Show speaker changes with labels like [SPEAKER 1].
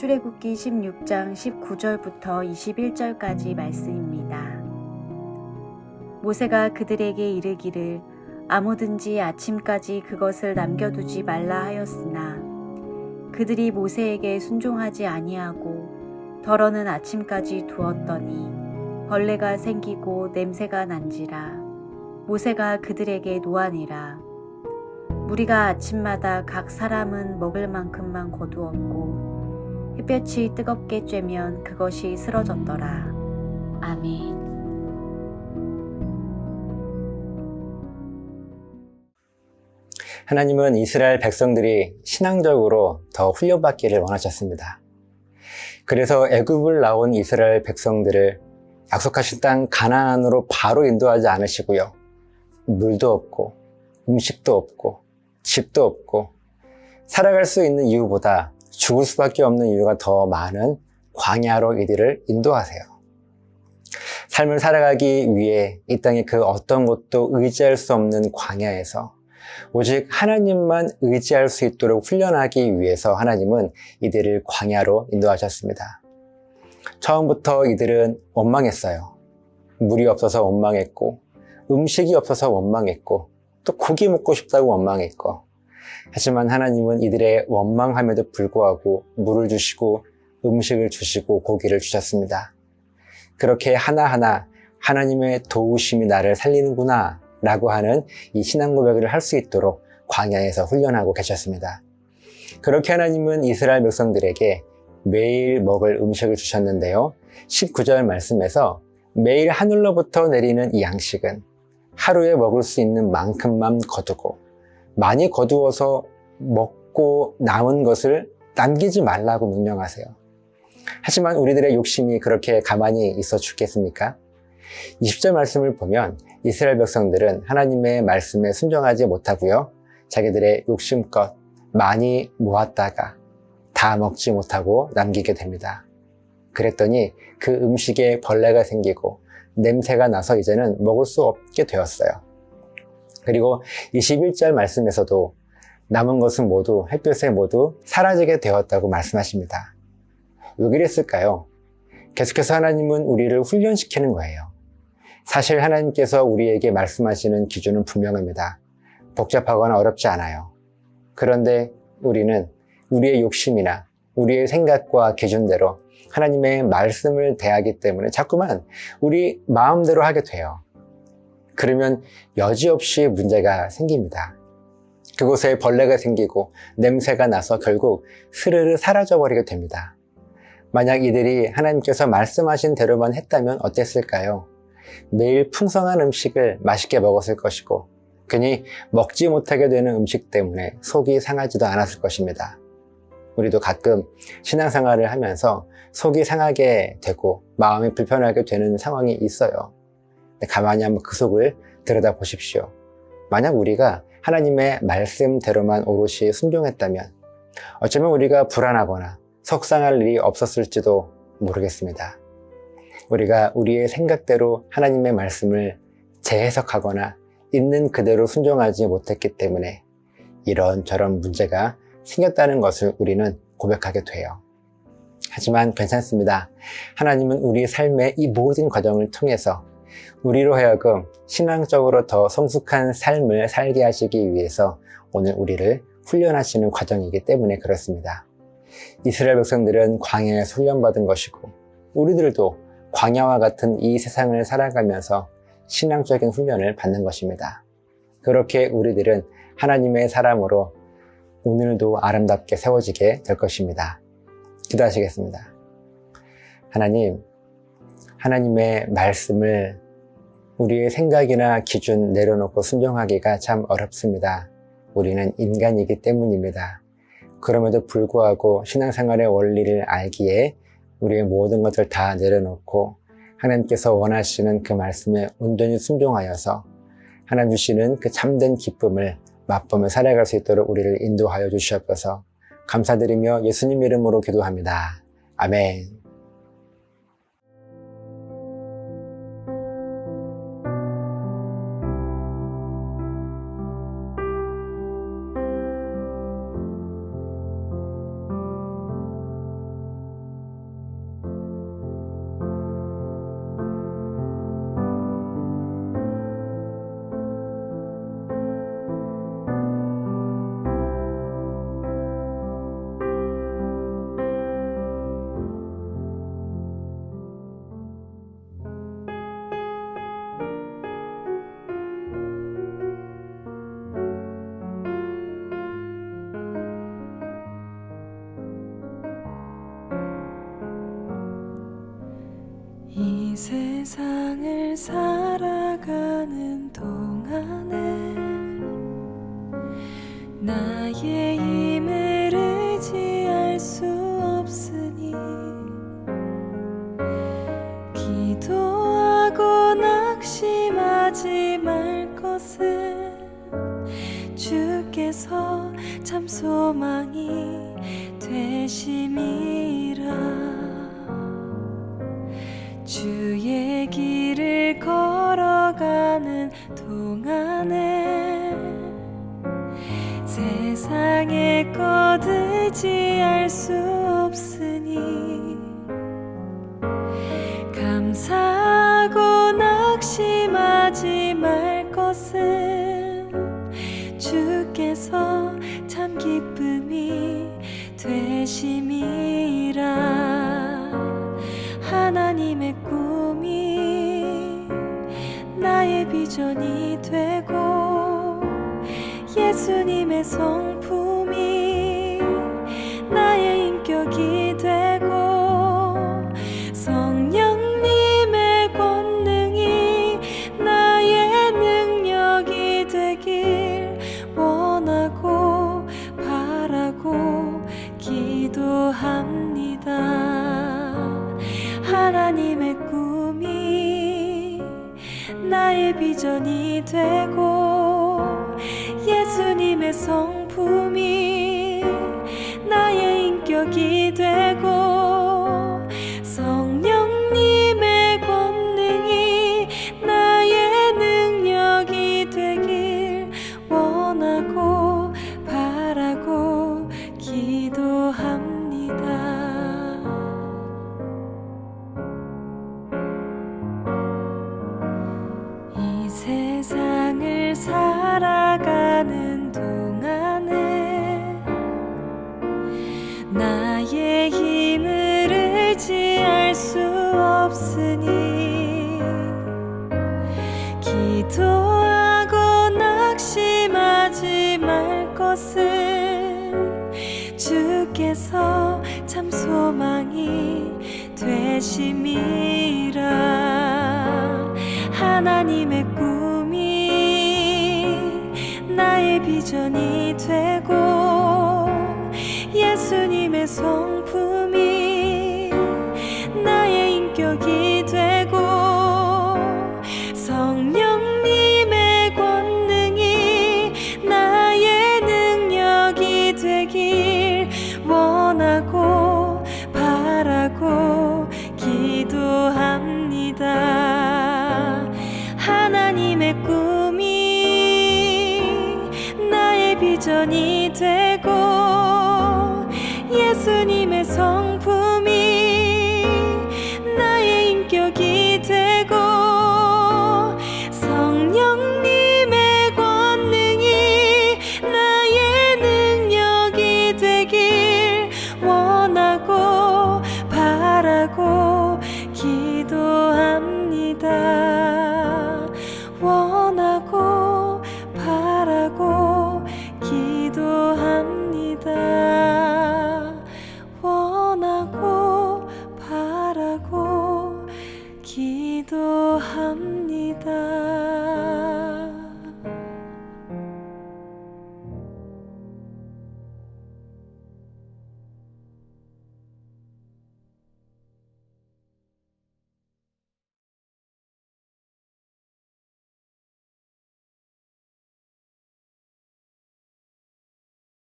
[SPEAKER 1] 출애굽기 16장 19절부터 21절까지 말씀입니다. 모세가 그들에게 이르기를 아무든지 아침까지 그것을 남겨두지 말라 하였으나 그들이 모세에게 순종하지 아니하고 덜어는 아침까지 두었더니 벌레가 생기고 냄새가 난지라. 모세가 그들에게 노하니라. 무리가 아침마다 각 사람은 먹을 만큼만 거두었고 햇볕이 뜨겁게 쬐면 그것이 쓰러졌더라. 아멘.
[SPEAKER 2] 하나님은 이스라엘 백성들이 신앙적으로 더 훈련받기를 원하셨습니다. 그래서 애굽을 나온 이스라엘 백성들을 약속하신 땅 가나안으로 바로 인도하지 않으시고요. 물도 없고 음식도 없고 집도 없고 살아갈 수 있는 이유보다 죽을 수밖에 없는 이유가 더 많은 광야로 이들을 인도하세요. 삶을 살아가기 위해 이 땅의 그 어떤 것도 의지할 수 없는 광야에서 오직 하나님만 의지할 수 있도록 훈련하기 위해서 하나님은 이들을 광야로 인도하셨습니다. 처음부터 이들은 원망했어요. 물이 없어서 원망했고 음식이 없어서 원망했고 또 고기 먹고 싶다고 원망했고, 하지만 하나님은 이들의 원망함에도 불구하고 물을 주시고 음식을 주시고 고기를 주셨습니다. 그렇게 하나하나 하나님의 도우심이 나를 살리는구나 라고 하는 이 신앙 고백을 할 수 있도록 광야에서 훈련하고 계셨습니다. 그렇게 하나님은 이스라엘 백성들에게 매일 먹을 음식을 주셨는데요. 19절 말씀에서 매일 하늘로부터 내리는 이 양식은 하루에 먹을 수 있는 만큼만 거두고 많이 거두어서 먹고 남은 것을 남기지 말라고 명령하세요. 하지만 우리들의 욕심이 그렇게 가만히 있어 죽겠습니까? 20절 말씀을 보면 이스라엘 백성들은 하나님의 말씀에 순종하지 못하고요. 자기들의 욕심껏 많이 모았다가 다 먹지 못하고 남기게 됩니다. 그랬더니 그 음식에 벌레가 생기고 냄새가 나서 이제는 먹을 수 없게 되었어요. 그리고 21절 말씀에서도 남은 것은 모두 햇볕에 모두 사라지게 되었다고 말씀하십니다. 왜 그랬을까요? 계속해서 하나님은 우리를 훈련시키는 거예요. 사실 하나님께서 우리에게 말씀하시는 기준은 분명합니다. 복잡하거나 어렵지 않아요. 그런데 우리는 우리의 욕심이나 우리의 생각과 기준대로 하나님의 말씀을 대하기 때문에 자꾸만 우리 마음대로 하게 돼요. 그러면 여지없이 문제가 생깁니다. 그곳에 벌레가 생기고 냄새가 나서 결국 스르르 사라져버리게 됩니다. 만약 이들이 하나님께서 말씀하신 대로만 했다면 어땠을까요? 매일 풍성한 음식을 맛있게 먹었을 것이고 괜히 먹지 못하게 되는 음식 때문에 속이 상하지도 않았을 것입니다. 우리도 가끔 신앙생활을 하면서 속이 상하게 되고 마음이 불편하게 되는 상황이 있어요. 가만히 한번 그 속을 들여다보십시오. 만약 우리가 하나님의 말씀대로만 오롯이 순종했다면 어쩌면 우리가 불안하거나 속상할 일이 없었을지도 모르겠습니다. 우리가 우리의 생각대로 하나님의 말씀을 재해석하거나 있는 그대로 순종하지 못했기 때문에 이런저런 문제가 생겼다는 것을 우리는 고백하게 돼요. 하지만 괜찮습니다. 하나님은 우리 삶의 이 모든 과정을 통해서 우리로 하여금 신앙적으로 더 성숙한 삶을 살게 하시기 위해서 오늘 우리를 훈련하시는 과정이기 때문에 그렇습니다. 이스라엘 백성들은 광야에서 훈련받은 것이고 우리들도 광야와 같은 이 세상을 살아가면서 신앙적인 훈련을 받는 것입니다. 그렇게 우리들은 하나님의 사람으로 오늘도 아름답게 세워지게 될 것입니다. 기도하시겠습니다. 하나님, 하나님의 말씀을 우리의 생각이나 기준 내려놓고 순종하기가 참 어렵습니다. 우리는 인간이기 때문입니다. 그럼에도 불구하고 신앙생활의 원리를 알기에 우리의 모든 것을 다 내려놓고 하나님께서 원하시는 그 말씀에 온전히 순종하여서 하나님 주시는 그 참된 기쁨을 맛보며 살아갈 수 있도록 우리를 인도하여 주시옵소서. 감사드리며 예수님 이름으로 기도합니다. 아멘.
[SPEAKER 3] 이 세상을 살아가는 동안에 나의 힘을 의지할 수 없으니 기도하고 낙심하지 말 것은 주께서 참 소망이 되심이라. 주의 길을 걸어가는 동안에 세상의 것 의지할 수 없으니 감사하고 낙심하지 말 것은 주께서 참 기쁨이 되심이라. 하나님의 꿈이 나의 비전이 되고 예수님의 성품이 나의 인격이 되고 성령님의 권능이 나의 능력이 되길 원하고 바라고 기도합니다. 하나님의 꿈이 나의 비전이 되고 예수님의 성품이 나의 인격이 되고 성령님의 권능이 나의 능력이 되길 원하고 바라고 기도합니다. 이 세상을 살아가는 동안에 나의 힘을 의지할 수 없으니 기도하고 낙심하지 말 것은 주께서 참 소망이 되심이라. 하나님의 꿈이 나의 비전이 되고 예수님의 성품이 나의 인격이 되고 성령님의 권능이 나의 능력이 되길 원하고 바라고 기도합니다. 하나님의 꿈이 나의 비전이 되고 예수님